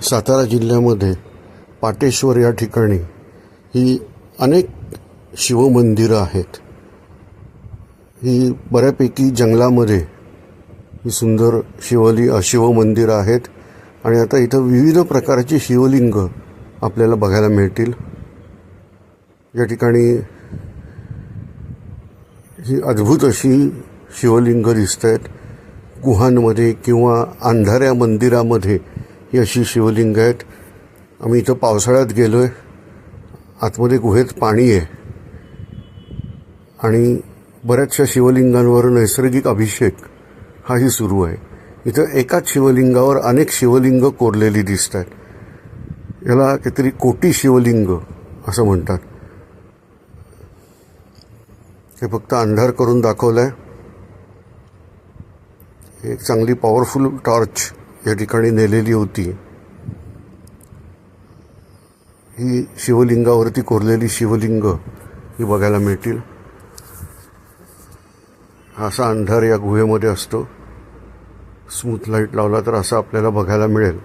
सातारा जिल्ह्यामध्ये पाटेश्वर या ठिकाणी ही अनेक शिवमंदिरं आहेत. ही बऱ्यापैकी जंगलामध्ये ही सुंदर शिवमंदिरं आहेत आणि आता इथं विविध प्रकारची शिवलिंग आपल्याला बघायला मिळतील. या ठिकाणी ही अद्भुत अशी शिवलिंग दिसत आहेत. गुहांमध्ये किंवा अंधाऱ्या मंदिरामध्ये ही अशी शिवलिंग आहेत. आम्ही इथं पावसाळ्यात गेलो आहे. आतमध्ये गुहेत पाणी आहे आणि बऱ्याचशा शिवलिंगांवर नैसर्गिक अभिषेक हाही सुरू आहे. इथं एकाच शिवलिंगावर अनेक शिवलिंग कोरलेली दिसत आहेत. याला काहीतरी कोटी शिवलिंग असं म्हणतात. हे फक्त अंधार करून दाखवलं आहे. एक चांगली पॉवरफुल टॉर्च या ठिकाणी नेलेली होती. ही शिवलिंगावरती कोरलेली शिवलिंग ही बघायला मिळतील. असा अंधार या गुहेमध्ये असतो. स्मूथ लाईट लावला तर असं आपल्याला बघायला मिळेल.